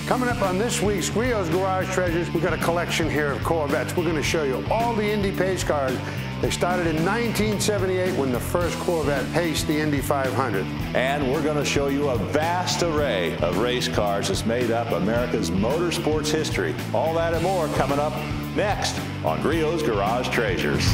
Coming up on this week's Griot's Garage Treasures, we've got a collection here of Corvettes. We're going to show you all the Indy Pace cars. They started in 1978 when the first Corvette paced the Indy 500. And we're going to show you a vast array of race cars that's made up America's motorsports history. All that and more coming up next on Griot's Garage Treasures.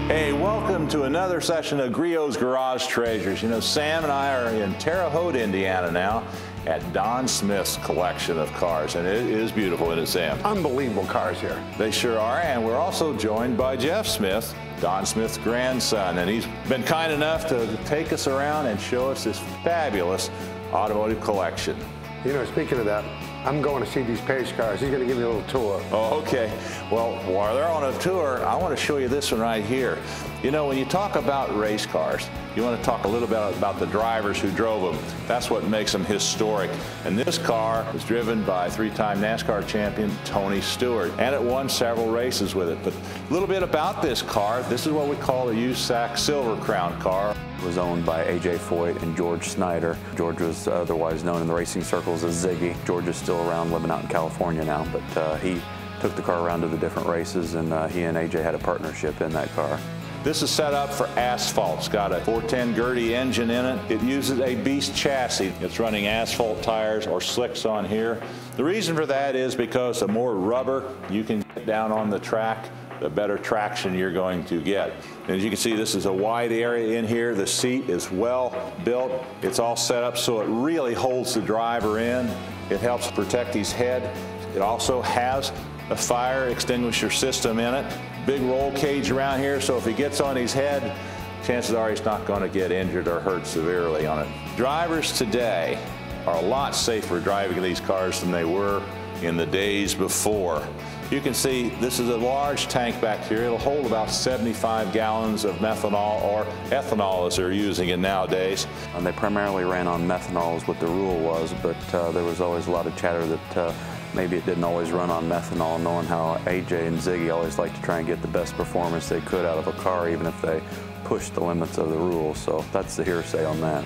Hey, welcome to another session of Griot's Garage Treasures. You know, Sam and I are in Terre Haute, Indiana now at Don Smith's collection of cars, and it is beautiful, isn't it, Sam? Unbelievable cars here. They sure are, and we're also joined by Jeff Smith, Don Smith's grandson, and he's been kind enough to take us around and show us this fabulous automotive collection. You know, speaking of that, I'm going to see these pace cars. He's going to give me a little tour. Oh, okay. Well, while they're on a tour, I want to show you this one right here. You know, when you talk about race cars, you want to talk a little bit about the drivers who drove them. That's what makes them historic. And this car was driven by three-time NASCAR champion Tony Stewart, and it won several races with it. But a little bit about this car. This is what we call a Usac Silver Crown car. It was owned by A.J. Foyt and George Snyder. George was otherwise known in the racing circles as Ziggy. George is still around, living out in California now, but he took the car around to the different races, and he and A.J. had a partnership in that car. This is set up for asphalt. It's got a 410 Gertie engine in it. It uses a Beast chassis. It's running asphalt tires or slicks on here. The reason for that is because the more rubber you can get down on the track, the better traction you're going to get. And as you can see, this is a wide area in here. The seat is well built. It's all set up so it really holds the driver in. It helps protect his head. It also has a fire extinguisher system in it. Big roll cage around here, so if he gets on his head, chances are he's not going to get injured or hurt severely on it. Drivers today are a lot safer driving these cars than they were in the days before. You can see this is a large tank back here. It'll hold about 75 gallons of methanol, or ethanol as they're using it nowadays. And they primarily ran on methanol is what the rule was, but there was always a lot of chatter that maybe it didn't always run on methanol, knowing how AJ and Ziggy always like to try and get the best performance they could out of a car, even if they pushed the limits of the rules. So that's the hearsay on that.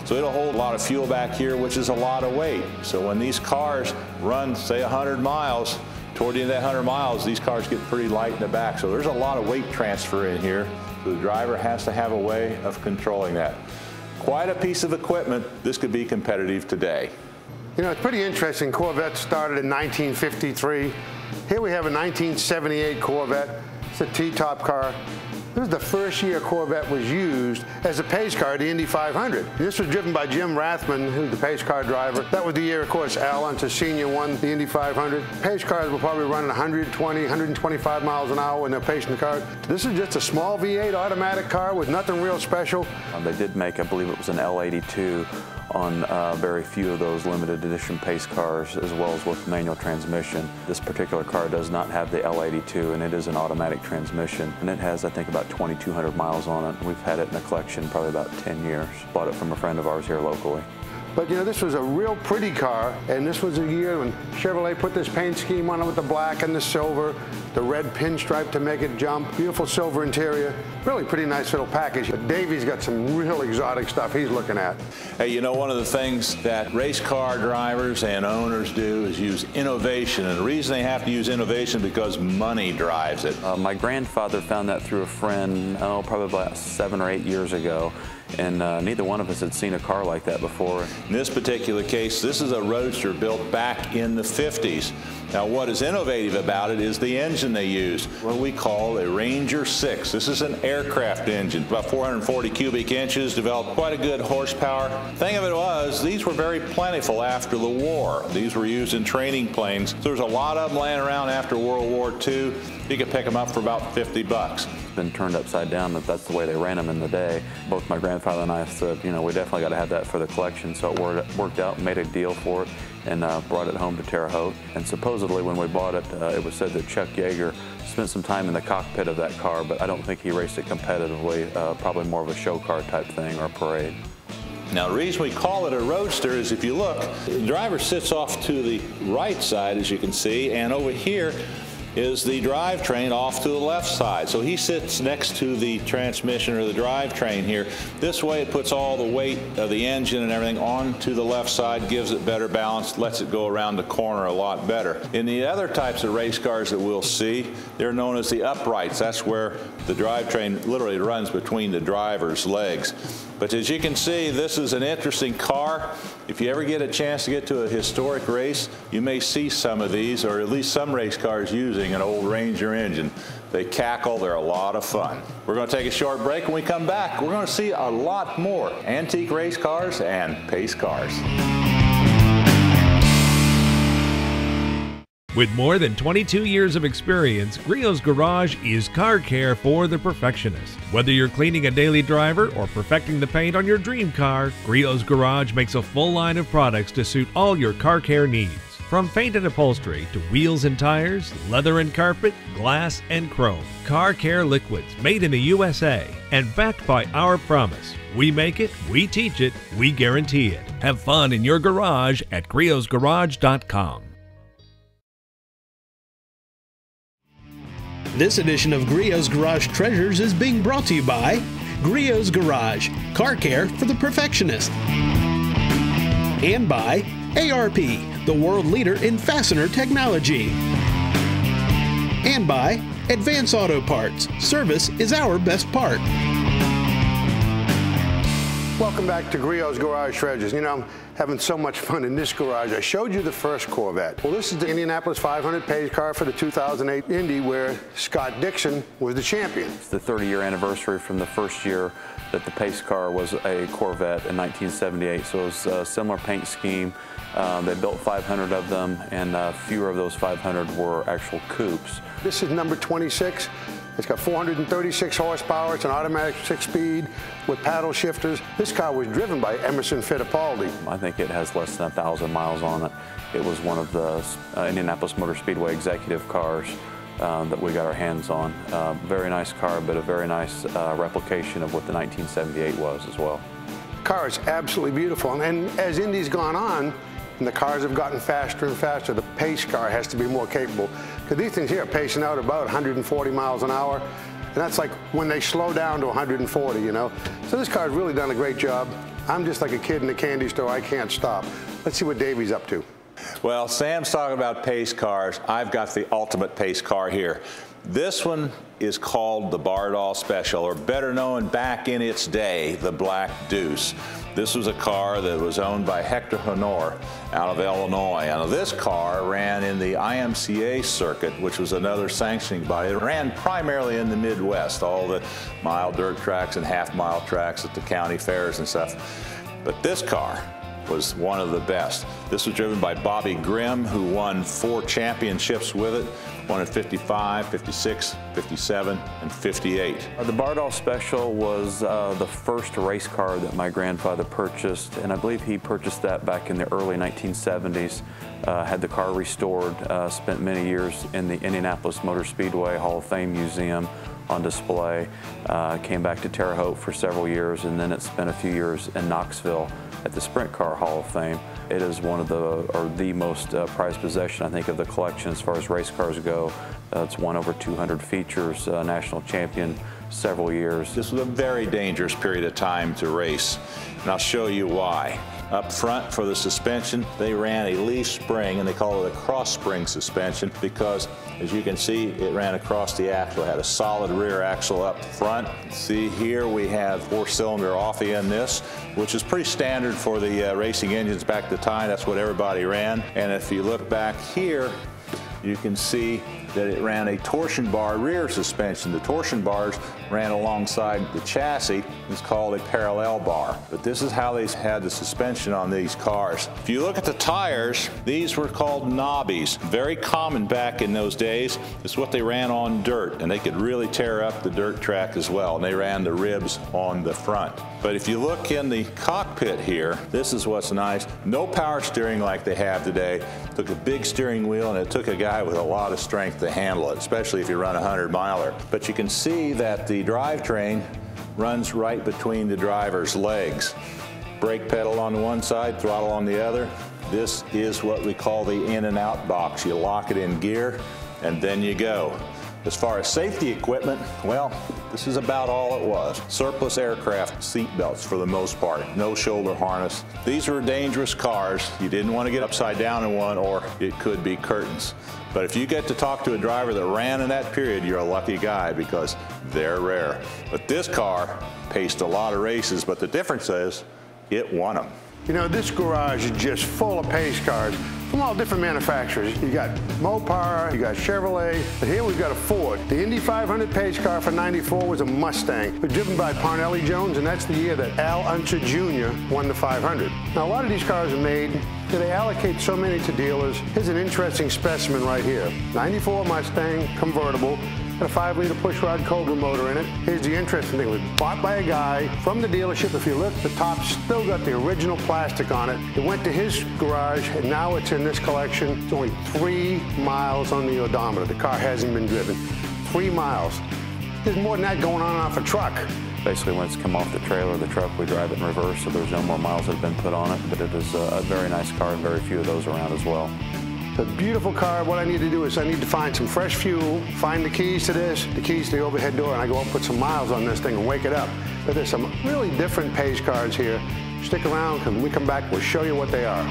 So it'll hold a lot of fuel back here, which is a lot of weight. So when these cars run, say, 100 miles, toward the end of that 100 miles, these cars get pretty light in the back. So there's a lot of weight transfer in here. So the driver has to have a way of controlling that. Quite a piece of equipment. This could be competitive today. You know, it's pretty interesting. Corvette started in 1953. Here we have a 1978 Corvette. It's a T-top car. This is the first year Corvette was used as a pace car, the Indy 500. This was driven by Jim Rathman, who's the pace car driver. That was the year, of course, Al Unser Sr. won the Indy 500. Pace cars were probably running 120, 125 miles an hour when they're pacing the car. This is just a small V8 automatic car with nothing real special. They did make, I believe it was an L82 on very few of those limited edition pace cars, as well as with manual transmission. This particular car does not have the L82, and it is an automatic transmission, and it has, I think, about 2,200 miles on it. We've had it in the collection probably about 10 years. Bought it from a friend of ours here locally. But you know, this was a real pretty car, and this was a year when Chevrolet put this paint scheme on it with the black and the silver, the red pinstripe to make it jump, beautiful silver interior, really pretty nice little package. But Davey's got some real exotic stuff he's looking at. Hey, you know, one of the things that race car drivers and owners do is use innovation, and the reason they have to use innovation is because money drives it. My grandfather found that through a friend, probably about 7 or 8 years ago. And neither one of us had seen a car like that before. In this particular case, this is a Roadster built back in the 50s. Now, what is innovative about it is the engine they used, what we call a Ranger 6. This is an aircraft engine, about 440 cubic inches, developed quite a good horsepower. Thing of it was, these were very plentiful after the war. These were used in training planes. There's a lot of them laying around after World War II. You could pick them up for about 50 bucks. Been turned upside down that that's the way they ran them in the day. Both my grandfather and I said, you know, we definitely got to have that for the collection, so it worked out, made a deal for it, and brought it home to Terre Haute. And supposedly when we bought it, it was said that Chuck Yeager spent some time in the cockpit of that car, but I don't think he raced it competitively, probably more of a show car type thing or a parade. Now, the reason we call it a Roadster is if you look, the driver sits off to the right side, as you can see, and over here is the drivetrain off to the left side. So he sits next to the transmission or the drivetrain here. This way it puts all the weight of the engine and everything onto the left side, gives it better balance, lets it go around the corner a lot better. In the other types of race cars that we'll see, they're known as the uprights. That's where the drivetrain literally runs between the driver's legs. But as you can see, this is an interesting car. If you ever get a chance to get to a historic race, you may see some of these, or at least some race cars using an old Ranger engine. They cackle, they're a lot of fun. We're going to take a short break. When we come back, we're going to see a lot more antique race cars and pace cars. With more than 22 years of experience, Griot's Garage is car care for the perfectionist. Whether you're cleaning a daily driver or perfecting the paint on your dream car, Griot's Garage makes a full line of products to suit all your car care needs. From paint and upholstery to wheels and tires, leather and carpet, glass and chrome. Car care liquids made in the USA and backed by our promise. We make it, we teach it, we guarantee it. Have fun in your garage at griotsgarage.com. This edition of Griot's Garage Treasures is being brought to you by Griot's Garage, car care for the perfectionist. And by ARP, the world leader in fastener technology. And by Advance Auto Parts, service is our best part. Welcome back to Griot's Garage Treasures. You know, I'm having so much fun in this garage. I showed you the first Corvette. Well, this is the Indianapolis 500 pace car for the 2008 Indy, where Scott Dixon was the champion. It's the 30-year anniversary from the first year that the pace car was a Corvette in 1978, so it was a similar paint scheme. They built 500 of them, and fewer of those 500 were actual coupes. This is number 26. It's got 436 horsepower. It's an automatic 6-speed with paddle shifters. This car was driven by Emerson Fittipaldi. I think it has less than 1,000 miles on it. It was one of the Indianapolis Motor Speedway executive cars that we got our hands on. Very nice car, but a very nice replication of what the 1978 was as well. The car is absolutely beautiful. And as Indy's gone on, and the cars have gotten faster and faster, the pace car has to be more capable. Because these things here are pacing out about 140 miles an hour. And that's like when they slow down to 140, you know. So this car's really done a great job. I'm just like a kid in a candy store. I can't stop. Let's see what Davey's up to. Well, Sam's talking about pace cars. I've got the ultimate pace car here. This one is called the Bardahl Special, or better known back in its day, the Black Deuce. This was a car that was owned by Hector Honor out of Illinois. Now, this car ran in the IMCA circuit, which was another sanctioning body. It ran primarily in the Midwest, all the mile dirt tracks and half-mile tracks at the county fairs and stuff. But this car was one of the best. This was driven by Bobby Grimm, who won 4 championships with it. Won in 55, 56, 57, and 58. The Bardahl Special was the first race car that my grandfather purchased, and I believe he purchased that back in the early 1970s. Had the car restored, spent many years in the Indianapolis Motor Speedway Hall of Fame Museum on display, came back to Terre Haute for several years, and then it spent a few years in Knoxville at the Sprint Car Hall of Fame. It is one of the most prized possession, I think, of the collection as far as race cars go. It's won over 200 features, national champion several years. This was a very dangerous period of time to race, and I'll show you why. Up front for the suspension, they ran a leaf spring, and they call it a cross spring suspension because, as you can see, it ran across the axle. It had a solid rear axle up front. See here we have 4-cylinder Offie in this, which is pretty standard for the racing engines back at the time. That's what everybody ran. And if you look back here, you can see that it ran a torsion bar rear suspension. The torsion bars ran alongside the chassis. It's called a parallel bar. But this is how they had the suspension on these cars. If you look at the tires, these were called knobbies. Very common back in those days. It's what they ran on dirt, and they could really tear up the dirt track as well. And they ran the ribs on the front. But if you look in the cockpit here, this is what's nice. No power steering like they have today. Took a big steering wheel, and it took a guy with a lot of strength to handle it, especially if you run a 100-miler. But you can see that the drivetrain runs right between the driver's legs. Brake pedal on the one side, throttle on the other. This is what we call the in and out box. You lock it in gear, and then you go. As far as safety equipment, well, this is about all it was. Surplus aircraft seat belts for the most part, no shoulder harness. These were dangerous cars. You didn't want to get upside down in one, or it could be curtains. But if you get to talk to a driver that ran in that period, you're a lucky guy, because they're rare. But this car paced a lot of races, but the difference is it won them. You know, this garage is just full of pace cars from all different manufacturers. You got Mopar, you got Chevrolet, but here we've got a Ford. The Indy 500 pace car for '94 was a Mustang, but driven by Parnelli Jones, and that's the year that Al Unser Jr. won the 500. Now, a lot of these cars are made, they allocate so many to dealers. Here's an interesting specimen right here. '94 Mustang, convertible. Got a 5-liter pushrod Cobra motor in it. Here's the interesting thing. It was bought by a guy from the dealership. If you look, the top's still got the original plastic on it. It went to his garage, and now it's in this collection. It's only 3 miles on the odometer. The car hasn't been driven. 3 miles. There's more than that going on off a truck. Basically, when it's come off the trailer, the truck, we drive it in reverse, so there's no more miles that have been put on it, but it is a very nice car, and very few of those around as well. It's a beautiful car. What I need to do is I need to find some fresh fuel, find the keys to this, the keys to the overhead door, and I go up and put some miles on this thing and wake it up. But there's some really different pace cars here. Stick around, because when we come back, we'll show you what they are.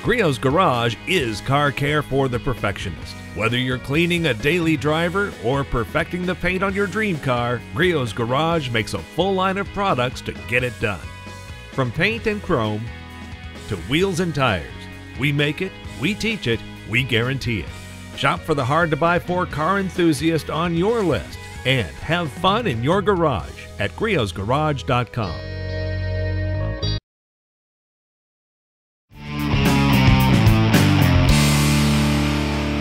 Griot's Garage is car care for the perfectionist. Whether you're cleaning a daily driver or perfecting the paint on your dream car, Griot's Garage makes a full line of products to get it done. From paint and chrome to wheels and tires, we make it, we teach it, we guarantee it. Shop for the hard-to-buy-for car enthusiast on your list and have fun in your garage at griotsgarage.com.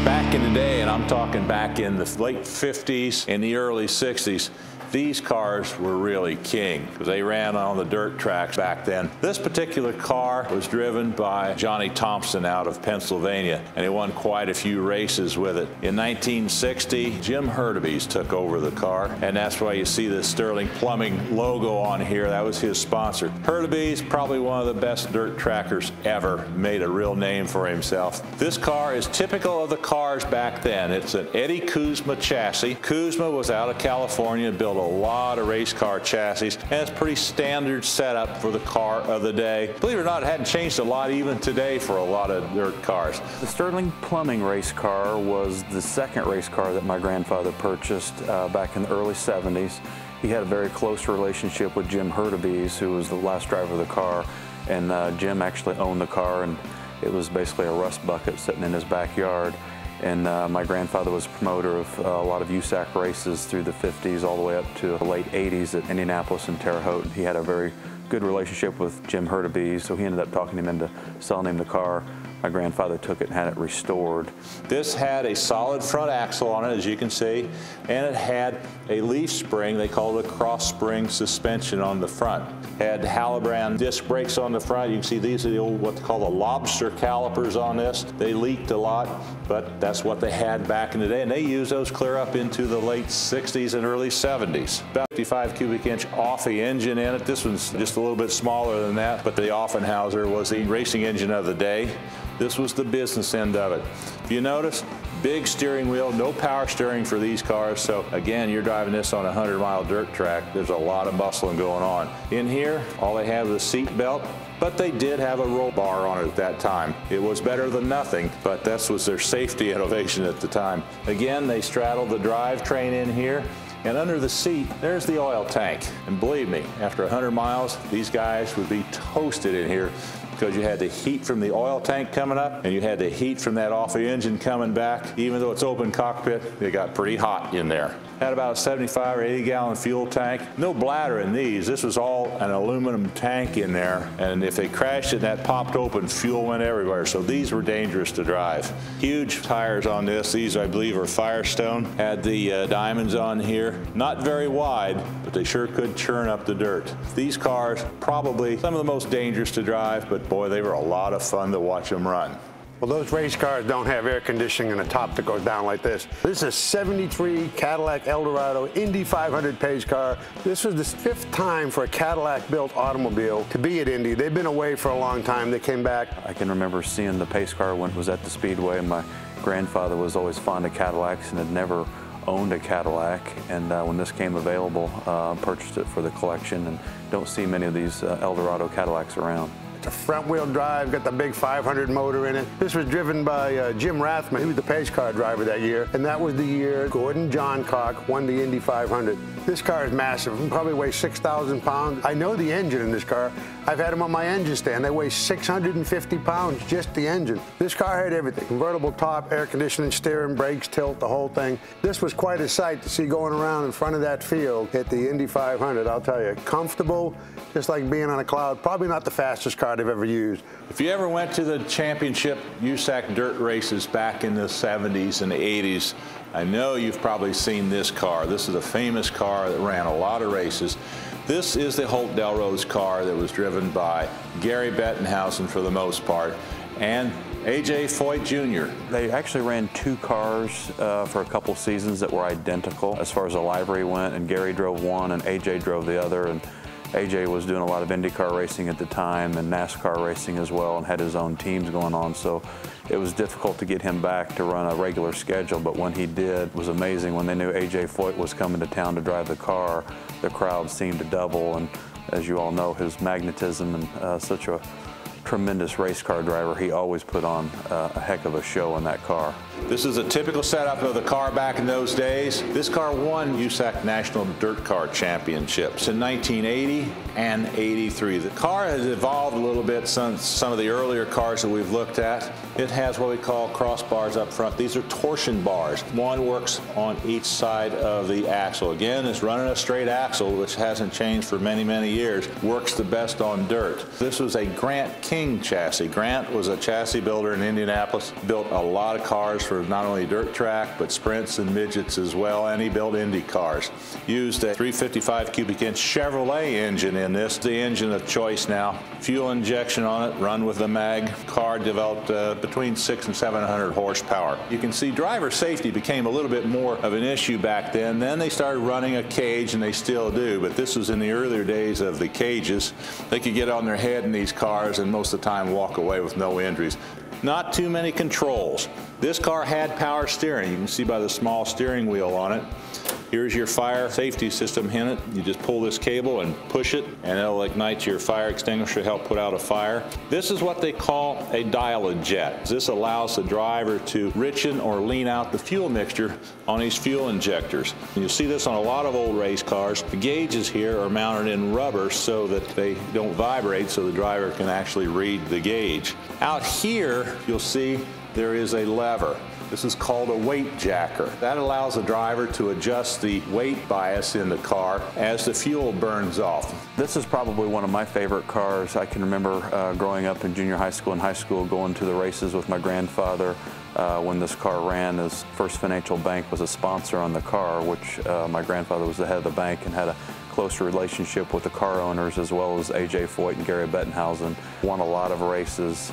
Back in the day, and I'm talking back in the late 50s and the early 60s, these cars were really king because they ran on the dirt tracks back then. This particular car was driven by Johnny Thompson out of Pennsylvania, and he won quite a few races with it. In 1960, Jim Hurtubise took over the car, and that's why you see the Sterling Plumbing logo on here. That was his sponsor. Hurtubise, probably one of the best dirt trackers ever, made a real name for himself. This car is typical of the cars back then. It's an Eddy Kuzma chassis. Kuzma was out of California, built a lot of race car chassis, and it's pretty standard setup for the car of the day. Believe it or not, it hadn't changed a lot even today for a lot of dirt cars. The Sterling Plumbing race car was the second race car that my grandfather purchased back in the early 70s. He had a very close relationship with Jim Hurtubise, who was the last driver of the car, and Jim actually owned the car, and it was basically a rust bucket sitting in his backyard. And my grandfather was a promoter of a lot of Usac races through the 50s all the way up to the late 80s at Indianapolis and Terre Haute. He had a very good relationship with Jim Hurtubise, so he ended up talking him into selling him the car. My grandfather took it and had it restored. This had a solid front axle on it, as you can see, and it had a leaf spring. They called it a cross spring suspension on the front. Had Halibran disc brakes on the front. You can see these are the old, what they call the lobster calipers on this. They leaked a lot, but that's what they had back in the day, and they used those clear up into the late 60s and early 70s. About 55 cubic inch Offie engine in it. This one's just a little bit smaller than that, but the Offenhauser was the racing engine of the day. This was the business end of it. If you notice, big steering wheel, no power steering for these cars, so again, you're driving this on a 100-mile dirt track. There's a lot of muscling going on. In here, all they have is a seat belt, but they did have a roll bar on it at that time. It was better than nothing, but that was their safety innovation at the time. Again, they straddled the drivetrain in here, and under the seat, there's the oil tank. And believe me, after 100 miles, these guys would be toasted in here, because you had the heat from the oil tank coming up, and you had the heat from that Offie engine coming back. Even though it's open cockpit, it got pretty hot in there. Had about a 75 or 80 gallon fuel tank. No bladder in these. This was all an aluminum tank in there, and if they crashed it, that popped open, fuel went everywhere. So these were dangerous to drive. Huge tires on this. These, I believe, are Firestone. Had the diamonds on here. Not very wide, but they sure could churn up the dirt. These cars, probably some of the most dangerous to drive, but boy, they were a lot of fun to watch them run. Well, those race cars don't have air conditioning and a top that goes down like this. This is a 73 Cadillac Eldorado Indy 500 Pace Car. This was the 5th time for a Cadillac-built automobile to be at Indy. They've been away for a long time. They came back. I can remember seeing the Pace Car when it was at the Speedway. My grandfather was always fond of Cadillacs and had never owned a Cadillac, and when this came available, purchased it for the collection, and don't see many of these Eldorado Cadillacs around. It's a front-wheel drive, got the big 500 motor in it. This was driven by Jim Rathman. He was the Pace Car driver that year, and that was the year Gordon Johncock won the Indy 500. This car is massive. It probably weighs 6,000 pounds. I know the engine in this car. I've had them on my engine stand. They weigh 650 pounds, just the engine. This car had everything. Convertible top, air conditioning, steering, brakes, tilt, the whole thing. This was quite a sight to see going around in front of that field at the Indy 500, I'll tell you. Comfortable, just like being on a cloud. Probably not the fastest car they've ever used. If you ever went to the championship Usac dirt races back in the 70s and 80s, I know you've probably seen this car. This is a famous car that ran a lot of races. This is the Holt Del Rose car that was driven by Gary Bettenhausen for the most part, and A.J. Foyt Jr. They actually ran 2 cars for a couple seasons that were identical as far as the livery went, and Gary drove one and A.J. drove the other. And A.J. was doing a lot of IndyCar racing at the time and NASCAR racing as well, and had his own teams going on, so it was difficult to get him back to run a regular schedule, but when he did, it was amazing. When they knew A.J. Foyt was coming to town to drive the car, the crowd seemed to double, and as you all know, his magnetism and such a tremendous race car driver, he always put on a heck of a show in that car. This is a typical setup of the car back in those days. This car won USAC National Dirt Car Championships in 1980 and 83. The car has evolved a little bit since some of the earlier cars that we've looked at. It has what we call crossbars up front. These are torsion bars. One works on each side of the axle. Again, it's running a straight axle, which hasn't changed for many, many years. Works the best on dirt. This was a Grant King chassis. Grant was a chassis builder in Indianapolis, built a lot of cars for not only dirt track, but sprints and midgets as well, and he built Indy cars. Used a 355 cubic inch Chevrolet engine in this, the engine of choice now. Fuel injection on it, run with the mag. Car developed between 600 and 700 horsepower. You can see driver safety became a little bit more of an issue back then. Then they started running a cage, and they still do, but this was in the earlier days of the cages. They could get on their head in these cars and most of the time walk away with no injuries. Not too many controls. This car had power steering. You can see by the small steering wheel on it. Here's your fire safety system in it. You just pull this cable and push it, and it'll ignite your fire extinguisher to help put out a fire. This is what they call a dial-a jet. This allows the driver to richen or lean out the fuel mixture on these fuel injectors. And you'll see this on a lot of old race cars. The gauges here are mounted in rubber so that they don't vibrate, so the driver can actually read the gauge. Out here, you'll see there is a lever. This is called a weight jacker. That allows the driver to adjust the weight bias in the car as the fuel burns off. This is probably one of my favorite cars. I can remember growing up in junior high school and high school, going to the races with my grandfather when this car ran. His First Financial Bank was a sponsor on the car, which my grandfather was the head of the bank and had a close relationship with the car owners, as well as A.J. Foyt and Gary Bettenhausen. Won a lot of races,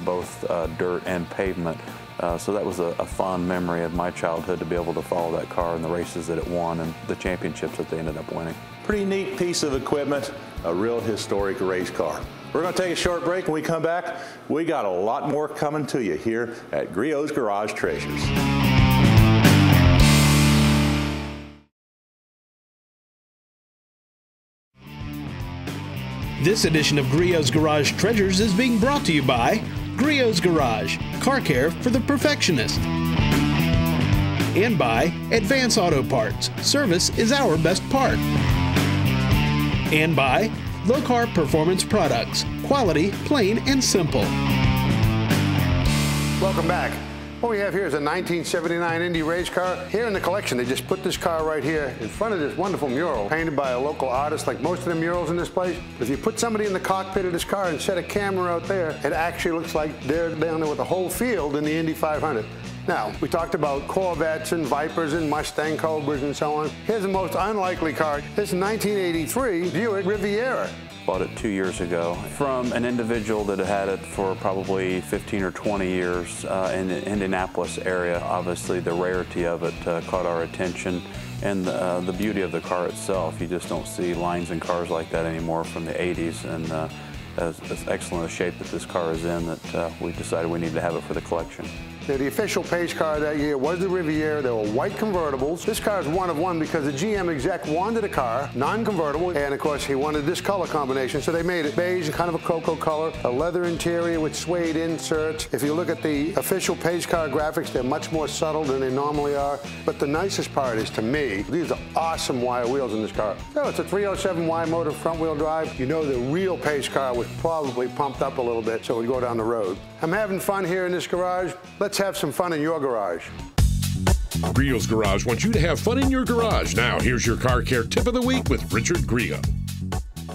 both dirt and pavement. So that was a fond memory of my childhood, to be able to follow that car and the races that it won and the championships that they ended up winning. Pretty neat piece of equipment, a real historic race car. We're going to take a short break. When we come back, we got a lot more coming to you here at Griot's Garage Treasures. This edition of Griot's Garage Treasures is being brought to you by Griot's Garage, car care for the perfectionist. And by Advance Auto Parts, service is our best part. And by Low-Car Performance Products, quality, plain and simple. Welcome back. What we have here is a 1979 Indy Race Car. Here in the collection, they just put this car right here in front of this wonderful mural painted by a local artist, like most of the murals in this place. If you put somebody in the cockpit of this car and set a camera out there, it actually looks like they're down there with the whole field in the Indy 500. Now, we talked about Corvettes and Vipers and Mustang Cobras and so on. Here's the most unlikely car. This is 1983 Buick Riviera. Bought it 2 years ago from an individual that had it for probably 15 or 20 years in the Indianapolis area. Obviously, the rarity of it caught our attention, and the beauty of the car itself. You just don't see lines in cars like that anymore from the 80s, and as excellent a shape that this car is in that we decided we needed to have it for the collection. The official pace car that year was the Riviera. They were white convertibles. This car is one of one because the GM exec wanted a car, non-convertible, and of course he wanted this color combination, so they made it beige and kind of a cocoa color, a leather interior with suede inserts. If you look at the official pace car graphics, they're much more subtle than they normally are, but the nicest part is, to me, these are awesome wire wheels in this car. So it's a 307Y motor front-wheel drive. You know the real pace car was probably pumped up a little bit so it would go down the road. I'm having fun here in this garage. Let's have some fun in your garage. Griot's Garage wants you to have fun in your garage. Now, here's your car care tip of the week with Richard Griot.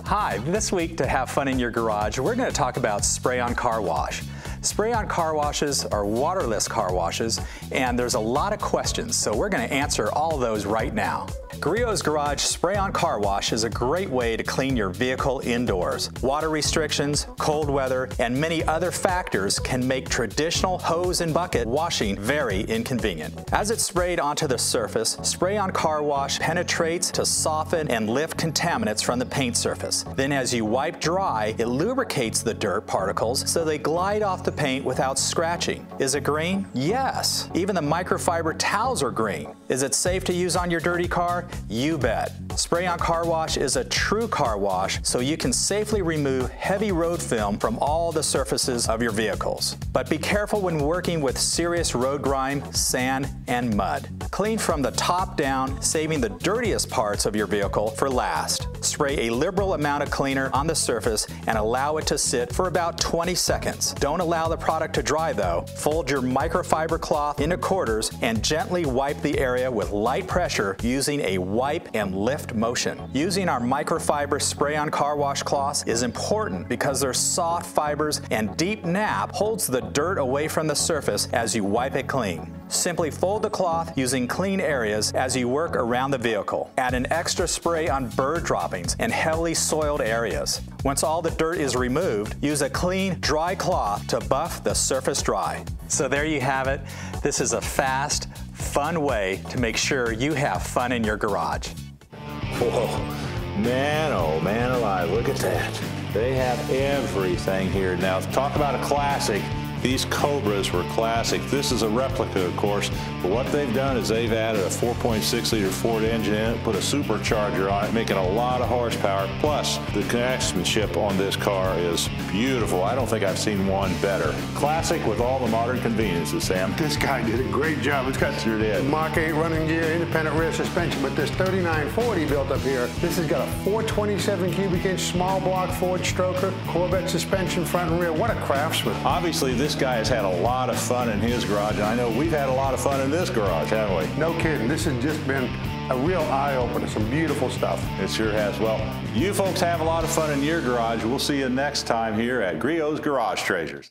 Hi, this week to have fun in your garage, we're going to talk about spray-on car wash. Spray-on car washes are waterless car washes, and there's a lot of questions, so we're going to answer all those right now. Griot's Garage Spray-On Car Wash is a great way to clean your vehicle indoors. Water restrictions, cold weather, and many other factors can make traditional hose and bucket washing very inconvenient. As it's sprayed onto the surface, Spray-On Car Wash penetrates to soften and lift contaminants from the paint surface. Then as you wipe dry, it lubricates the dirt particles so they glide off the paint without scratching. Is it green? Yes. Even the microfiber towels are green. Is it safe to use on your dirty car? You bet. Spray-On Car Wash is a true car wash, so you can safely remove heavy road film from all the surfaces of your vehicles. But be careful when working with serious road grime, sand, and mud. Clean from the top down, saving the dirtiest parts of your vehicle for last. Spray a liberal amount of cleaner on the surface and allow it to sit for about 20 seconds. Don't allow the product to dry though. Fold your microfiber cloth into quarters and gently wipe the area with light pressure using a wipe and lift motion. Using our microfiber spray-on car wash cloths is important because their soft fibers and deep nap holds the dirt away from the surface as you wipe it clean. Simply fold the cloth using clean areas as you work around the vehicle. Add an extra spray on bird droppings and heavily soiled areas. Once all the dirt is removed, use a clean, dry cloth to buff the surface dry. So there you have it. This is a fast, fun way to make sure you have fun in your garage. Whoa, man, oh man alive, look at that. They have everything here. Now, talk about a classic. These Cobras were classic. This is a replica, of course, but what they've done is they've added a 4.6-liter Ford engine in it, put a supercharger on it, making a lot of horsepower. Plus, the craftsmanship on this car is beautiful. I don't think I've seen one better. Classic with all the modern conveniences, Sam. This guy did a great job. It's got Sure did. Mark 8 running gear, independent rear suspension, but this 3940 built up here, this has got a 427 cubic inch small block Ford stroker, Corvette suspension front and rear. What a craftsman. Obviously, this guy has had a lot of fun in his garage, and I know we've had a lot of fun in this garage, haven't we? No kidding. This has just been a real eye-opener. Some beautiful stuff. It sure has. Well, you folks have a lot of fun in your garage. We'll see you next time here at Griot's Garage Treasures.